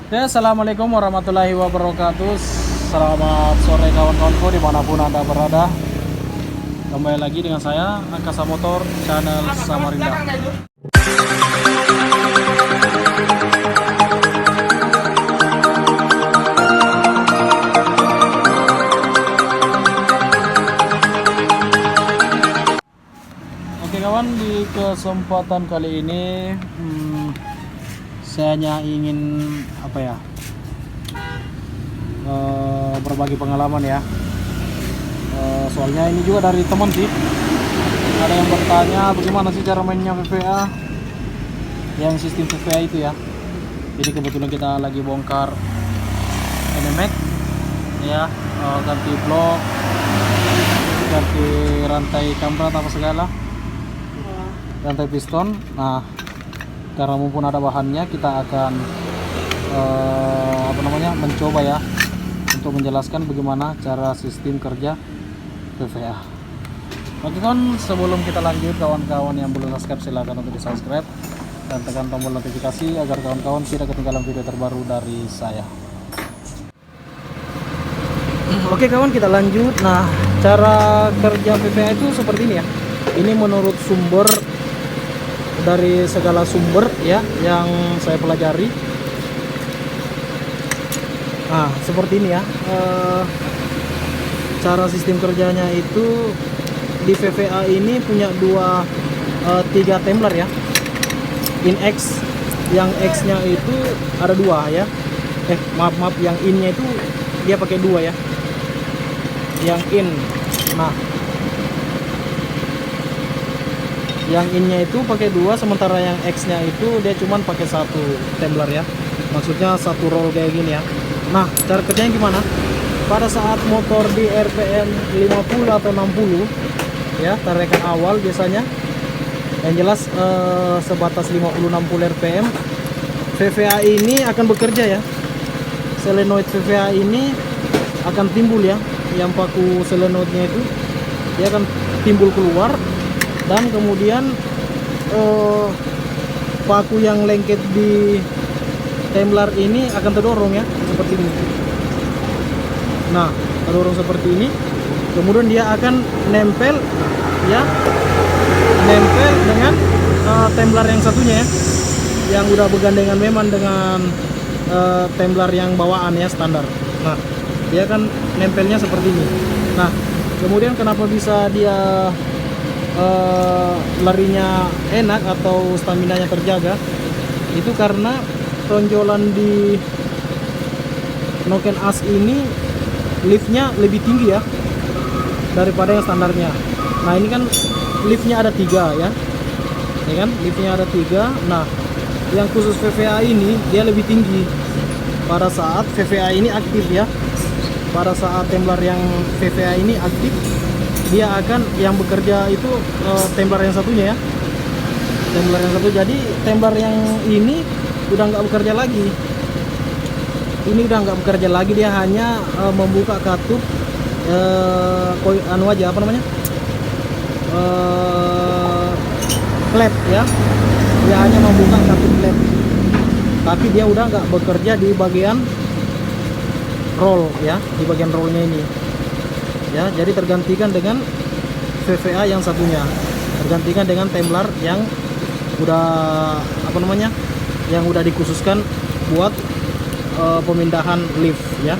Ya, assalamualaikum warahmatullahi wabarakatuh. Selamat sore kawan-kawanku dimanapun anda berada. Kembali lagi dengan saya Angkasa Motor Channel Samarinda. Oke kawan, di kesempatan kali ini saya hanya ingin berbagi pengalaman ya. Soalnya ini juga dari teman sih, ada yang bertanya bagaimana sih cara mainnya VVA, yang sistem VVA itu ya. Jadi kebetulan kita lagi bongkar NMAX ya, ganti blok, ganti rantai kamrat apa segala, rantai piston. Nah, karena mumpun ada bahannya, kita akan mencoba ya untuk menjelaskan bagaimana cara sistem kerja VVA. Oke kawan, sebelum kita lanjut, kawan-kawan yang belum subscribe silahkan untuk di subscribe dan tekan tombol notifikasi agar kawan-kawan tidak ketinggalan video terbaru dari saya. Oke kawan, kita lanjut. Nah, cara kerja VVA itu seperti ini ya. Ini menurut sumber dari segala sumber ya yang saya pelajari. Nah, seperti ini ya. Cara sistem kerjanya itu di VVA ini punya tiga tumbler ya. In X, yang X nya itu ada dua ya. Maaf, yang in nya itu dia pakai dua ya. Yang in, nah yang in nya itu pakai dua, sementara yang X nya itu dia cuman pakai satu tumbler ya. Maksudnya satu roll kayak gini ya. Nah, cara kerjanya gimana? Pada saat motor di RPM 50 atau 60 ya, tarikan awal biasanya yang jelas sebatas 50-60 RPM, VVA ini akan bekerja ya. Solenoid VVA ini akan timbul ya, yang paku solenoidnya itu dia akan timbul keluar, dan kemudian paku yang lengket di tumbler ini akan terdorong ya, seperti ini. Nah, terdorong seperti ini, kemudian dia akan nempel ya, nempel dengan tumbler yang satunya ya, yang udah bergandengan memang dengan tumbler yang bawaan ya, standar. Nah, dia akan nempelnya seperti ini. Nah, kemudian kenapa bisa dia larinya enak atau staminanya terjaga, itu karena tonjolan di noken as ini liftnya lebih tinggi ya daripada yang standarnya. Nah, ini kan liftnya ada tiga ya, kan liftnya ada tiga. Nah, yang khusus VVA ini dia lebih tinggi pada saat VVA ini aktif ya. Pada saat tumbler yang VVA ini aktif, dia akan yang bekerja itu tumbler yang satunya ya, tumbler yang satu. Jadi tumbler yang ini udah nggak bekerja lagi. Ini udah nggak bekerja lagi, dia hanya membuka katup klep ya. Dia hanya membuka katup klep, tapi dia udah nggak bekerja di bagian roll ya, di bagian rollnya ini ya. Jadi tergantikan dengan VVA yang satunya, tergantikan dengan tumbler yang udah yang udah dikhususkan buat pemindahan lift ya.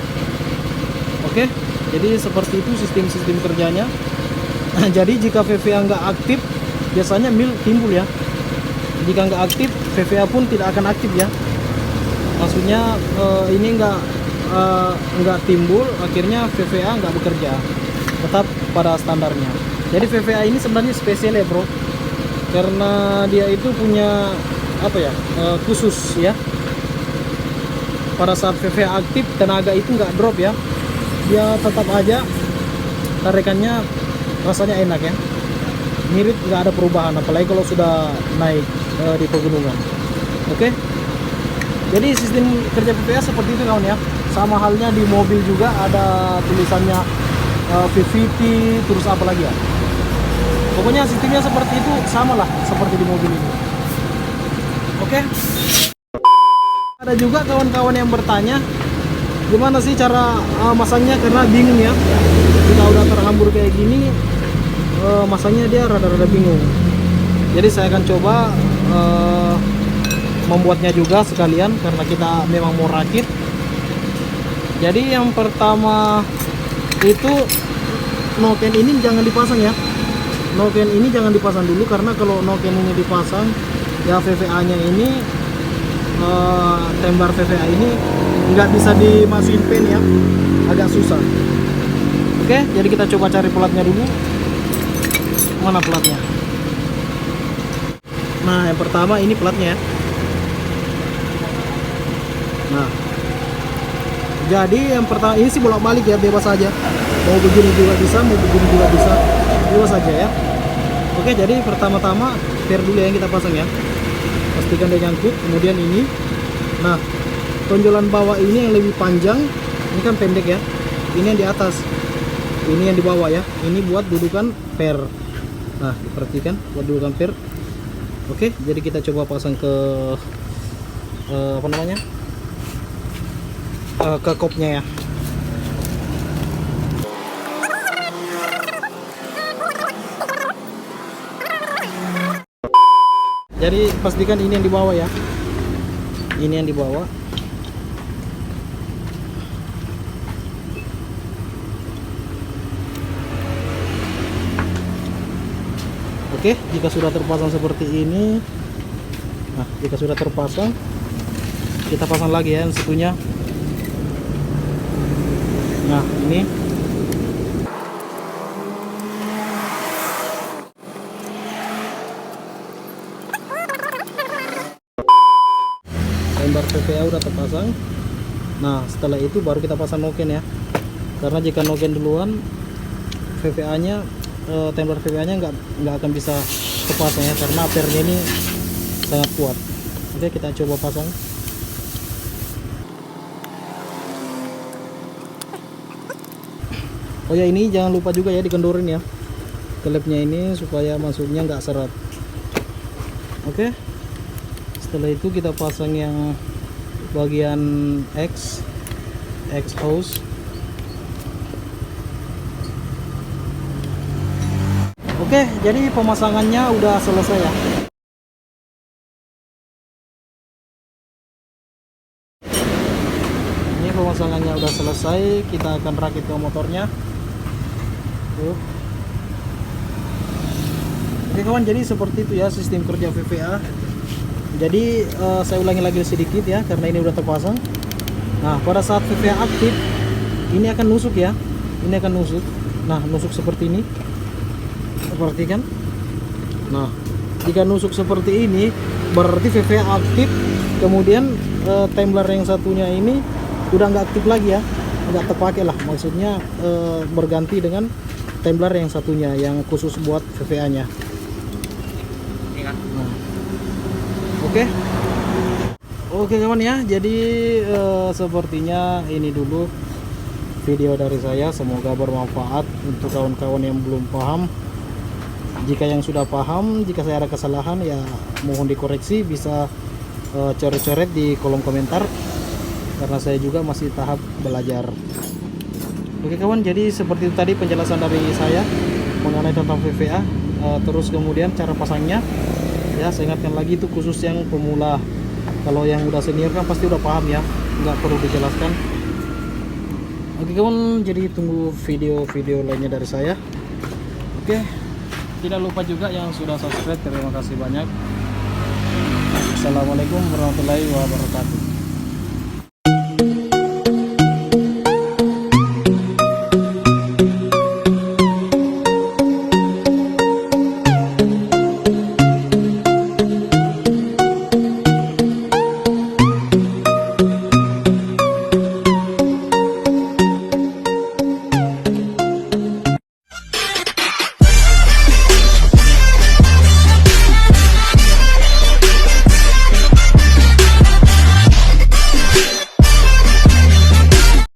Oke, jadi seperti itu sistem kerjanya. Jadi jika VVA nggak aktif, biasanya mil timbul ya. Jika nggak aktif, VVA pun tidak akan aktif ya. Maksudnya ini nggak timbul, akhirnya VVA nggak bekerja, tetap pada standarnya. Jadi VVA ini sebenarnya spesial ya bro, karena dia itu punya khusus ya. Pada saat VVA aktif, tenaga itu nggak drop ya, dia tetap aja tarikannya rasanya enak ya, mirip, nggak ada perubahan, apalagi kalau sudah naik di pegunungan. Oke, jadi sistem kerja VVA seperti itu kawan ya. Sama halnya di mobil juga ada tulisannya VVT, terus apa lagi ya, pokoknya sistemnya seperti itu, sama lah seperti di mobil ini. Oke. Ada juga kawan-kawan yang bertanya gimana sih cara masangnya, karena bingung ya. Kita udah terhambur kayak gini, masangnya dia rada-rada bingung. Jadi saya akan coba membuatnya juga sekalian, karena kita memang mau rakit. Jadi yang pertama itu noken ini jangan dipasang ya. Noken ini jangan dipasang dulu, karena kalau noken ini dipasang ya VVA nya ini tembar VVA ini nggak bisa dimasukin pin ya, agak susah. Oke, jadi kita coba cari pelatnya dulu. Mana pelatnya? Nah, yang pertama ini pelatnya ya. Nah, jadi yang pertama ini sih bolak-balik ya, bebas aja. Mau begini juga bisa, mau begini juga bisa, bebas aja ya. Oke, jadi pertama-tama per dulu yang kita pasang ya. Pastikan dia nyangkut. Kemudian ini, nah tonjolan bawah ini yang lebih panjang, ini kan pendek ya. Ini yang di atas, ini yang di bawah ya. Ini buat dudukan per. Nah, diperhatikan buat dudukan per. Oke, jadi kita coba pasang ke apa namanya? Ke kopnya ya. Jadi pastikan ini yang di bawah ya. Ini yang di bawah. Oke, jika sudah terpasang seperti ini, nah jika sudah terpasang, kita pasang lagi ya yang satunya. Nah ini, tembar VVA udah terpasang. Nah setelah itu baru kita pasang noken ya, karena jika noken duluan, VVA nya tembar VVA nya nggak akan bisa terpasang ya, karena pernya ini sangat kuat. Oke, kita coba pasang. Oh ya, ini jangan lupa juga ya dikendorin ya klepnya ini, supaya masuknya nggak seret. Oke, setelah itu kita pasang yang bagian X hose. Oke, jadi pemasangannya udah selesai ya. Ini pemasangannya udah selesai, kita akan rakit ke motornya. Oke kawan, jadi seperti itu ya sistem kerja VVA. Jadi saya ulangi lagi sedikit ya, karena ini udah terpasang. Nah, pada saat VVA aktif, ini akan nusuk ya. Ini akan nusuk. Nah, nusuk seperti ini. Seperti kan? Nah, jika nusuk seperti ini, berarti VVA aktif. Kemudian tumbler yang satunya ini udah nggak aktif lagi ya, nggak terpakai lah. Maksudnya berganti dengan tumbler yang satunya yang khusus buat VVA nya. Nah, oke kawan ya, jadi sepertinya ini dulu video dari saya. Semoga bermanfaat untuk kawan-kawan yang belum paham. Jika yang sudah paham, jika saya ada kesalahan ya mohon dikoreksi, bisa coret-coret di kolom komentar, karena saya juga masih tahap belajar. Oke kawan, jadi seperti itu tadi penjelasan dari saya mengenai tentang VVA. Terus kemudian cara pasangnya ya, saya ingatkan lagi itu khusus yang pemula. Kalau yang udah senior kan pasti udah paham ya, nggak perlu dijelaskan. Oke kawan, jadi tunggu video-video lainnya dari saya. Oke, tidak lupa juga yang sudah subscribe, terima kasih banyak. Assalamualaikum warahmatullahi wabarakatuh.